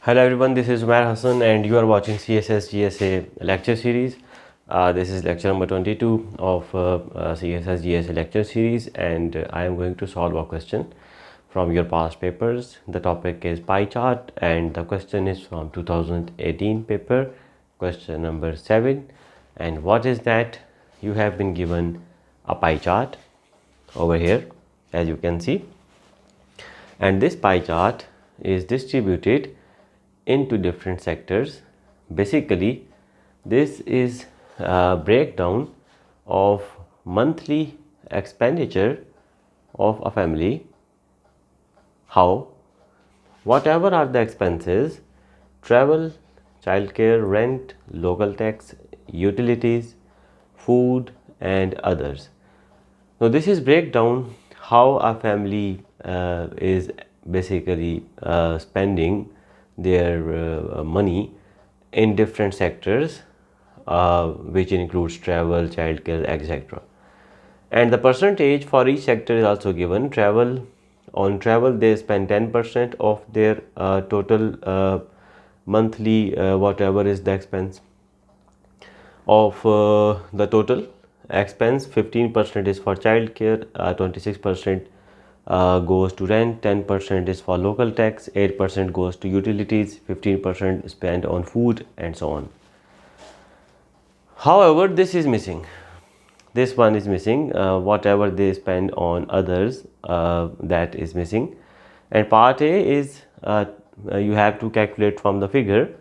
Hello everyone, this is Umar Hassan and you are watching CSS GSA lecture series. This is lecture number 22 of CSS GSA lecture series, and I am going to solve a question from your past papers. The topic is pie chart and the question is from 2018 paper, question number 7. And what is that? You have been given a pie chart over here, as you can see, and this pie chart is distributed into different sectors. Basically, this is a breakdown of monthly expenditure of a family. How? Whatever are the expenses: travel, childcare, rent, local tax, utilities, food, and others. Now, this is breakdown how a family is basically spending their money in different sectors, which includes travel, childcare, etc. And the percentage for each sector is also given. On travel they spend 10% of their total monthly whatever is the expense of the total expense. 15% is for childcare, 26% goes to rent, 10% is for local tax, 8% goes to utilities, 15% spent on food, and so on. However, this is missing. This one is missing. Whatever they spend on others, that is missing. And part A is you have to calculate from the figure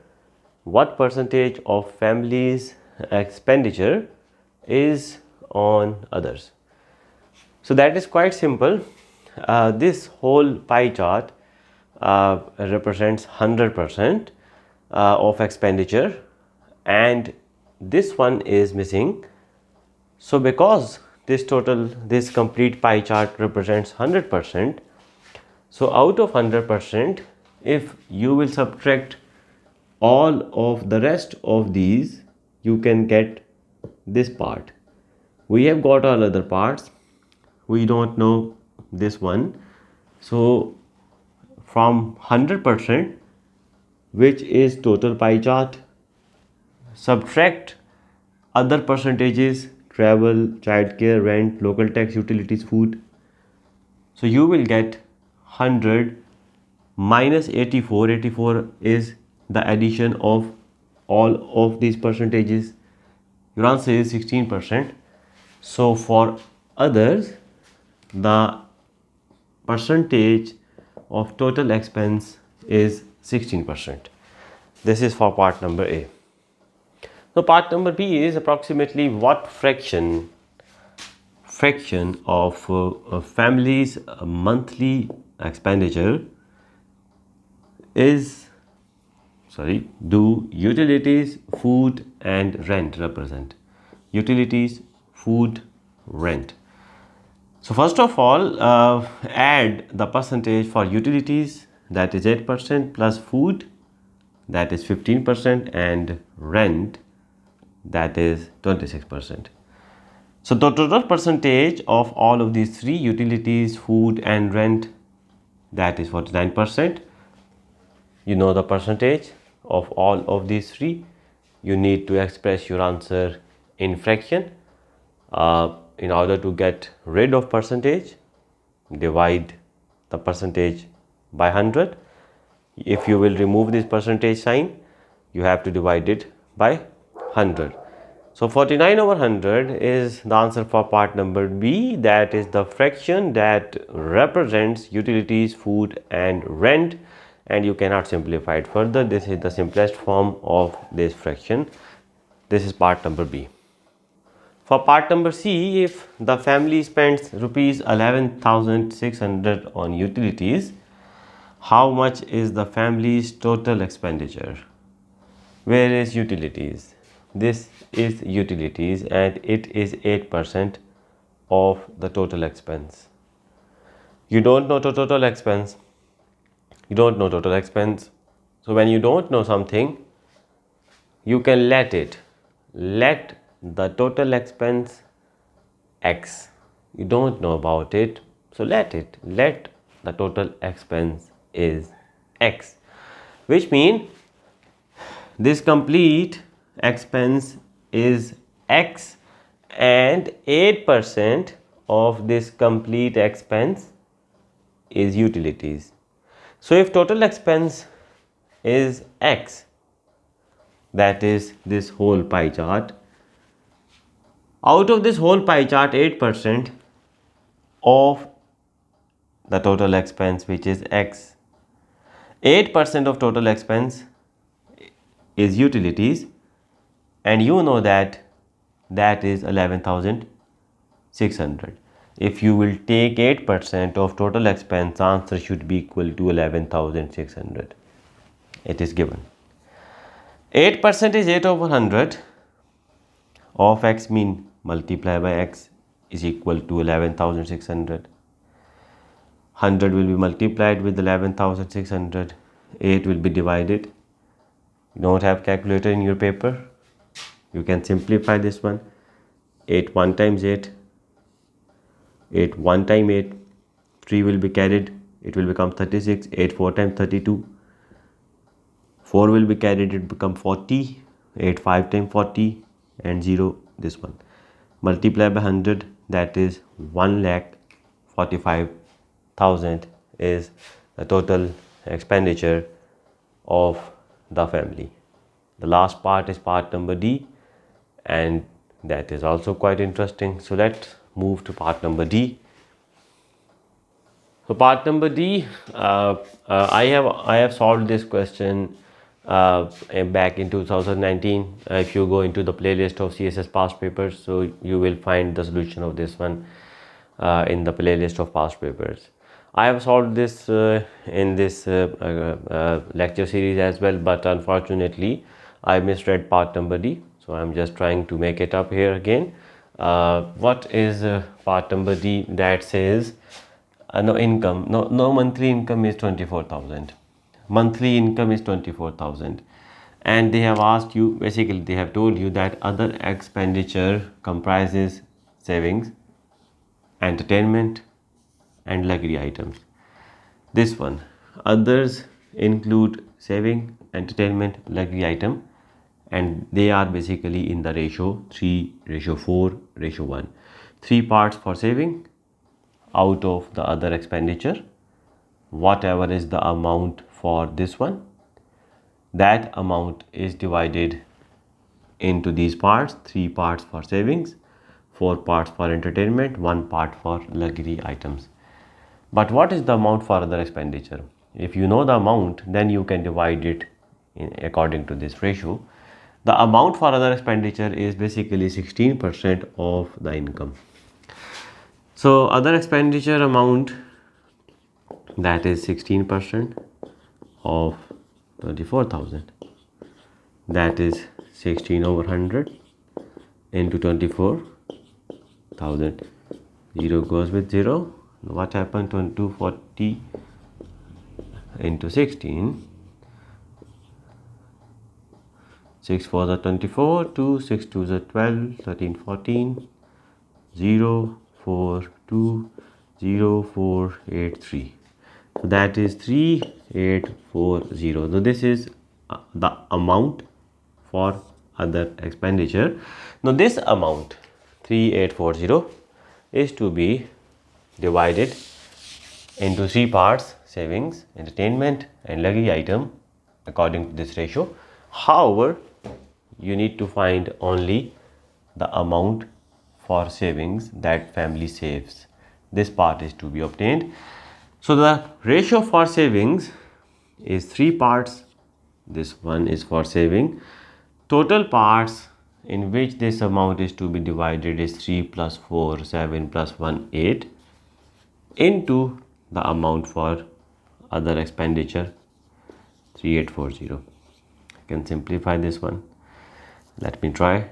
what percentage of families expenditure is on others. So that is quite simple. This whole pie chart represents 100% of expenditure, and this one is missing. So because this complete pie chart represents 100%, so out of 100%, if you will subtract all of the rest of these, you can get this part. We have got all other parts, we don't know this one. So from 100%, which is total pie chart, subtract other percentages: travel, childcare, rent, local tax, utilities, food. So you will get 100 minus 84. 84 is the addition of all of these percentages. Your answer is 16%. So for others, the percentage of total expense is 16%. This is for part number A. So part number B is approximately what fraction of a family's monthly expenditure do utilities, food, and rent represent. Utilities, food, rent. So first of all, add the percentage for utilities, that is 8%, plus food, that is 15%, and rent, that is 26%. So the total percentage of all of these three, utilities, food, and rent, that is 49%. You know the percentage of all of these three. You need to express your answer in fraction. In order to get rid of percentage, divide the percentage by 100. If you will remove this percentage sign, you have to divide it by 100. So 49 over 100 is the answer for part number B. That is the fraction that represents utilities, food, and rent, and you cannot simplify it further. This is the simplest form of this fraction. This is part number B. For part number C, if the family spends rupees 11,600 on utilities, how much is the family's total expenditure? Where is utilities? This is utilities, and it is 8% of the total expense. You don't know the total expense. You don't know total expense. So when you don't know something, you can let the total expense X. You don't know about it, so let the total expense is X. which mean this complete expense is X and 8% of this complete expense is utilities. So if total expense is X, that is this whole pie chart, out of this whole pie chart 8% of the total expense, which is X, 8% of total expense is utilities, and you know that that is 11,600. If you will take 8% of total expense, answer should be equal to 11,600. It is given. 8% is 8 over 100 of X, mean multiply by X is equal to 11,600. 100 will be multiplied with 11,600. 8 will be divided. You don't have calculator in your paper, you can simplify this one. 8 1 times 8, 8 1 times 8, 3 will be carried, it will become 36. 8 4 times 32, 4 will be carried, it become 40. 8 5 times 40, and 0 this one. Multiply by 100, that is 1,45,000 is the total expenditure of the family. The last part is part number D, and that is also quite interesting. So let's move to part number D. So part number D, I have solved this question back in 2019. If you go into the playlist of CSS past papers, so you will find the solution of this one in the playlist of past papers. I have solved this in this lecture series as well, but unfortunately I misread part number D, so I'm just trying to make it up here again. What is part number D? That says no income, no monthly income is 24,000. Monthly income is 24,000, and they have asked you, basically they have told you that other expenditure comprises savings, entertainment, and luxury items. This one, others, include saving, entertainment, luxury item, and they are basically in the ratio 3:4:1. 3 parts for saving out of the other expenditure, whatever is the amount for this one, that amount is divided into these parts: 3 parts for savings, 4 parts for entertainment, 1 part for luxury items. But what is the amount for other expenditure? If you know the amount, then you can divide it according to this ratio. The amount for other expenditure is basically 16% of the income. So other expenditure amount, that is 16% of 24,000, that is 16 over 100 into 24,000. 0 goes with 0. What happened? 240 into 16. 6 4 are 24, 2 6 2 are 12, 13 14, 0 4 2 0 4 8 3. So that is 3840. So this is the amount for other expenditure. Now this amount 3840 is to be divided into 3 parts: savings, entertainment, and luxury item, according to this ratio. However, you need to find only the amount for savings that family saves. This part is to be obtained. So the ratio for savings is 3 parts. This one is for saving. Total parts in which this amount is to be divided is 3 plus 4 7 plus 1 8 into the amount for other expenditure 3840. I can simplify this one. Let me try.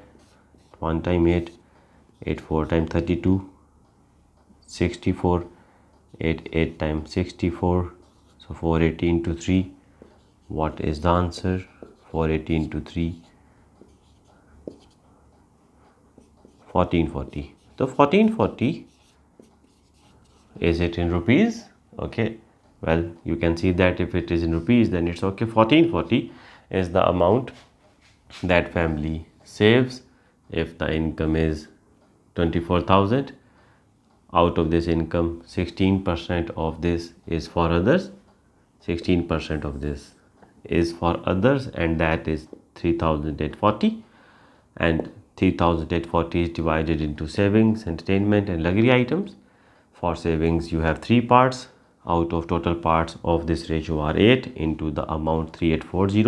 1 times 8, 8 4 times 32, 64, 8 8 times 64, so 480 into 3. What is the answer? 480 into 3, 1440. So 1440, is it in rupees? Okay, Well, you can see that if it is in rupees, then it's okay. 1440 is the amount that family saves if the income is 24,000. Out of this income, 16% of this is for others. 16% of this is for others, and that is 3,840. And 3,840 is divided into savings, entertainment, and luxury items. For savings, you have three parts. Out of total parts of this ratio are 8 into the amount 3840.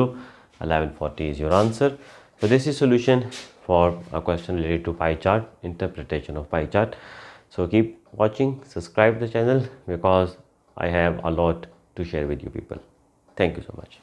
1140 is your answer. So this is solution for a question related to pie chart, interpretation of pie chart. So keep watching, subscribe the channel, because I have a lot to share with you people. Thank you so much.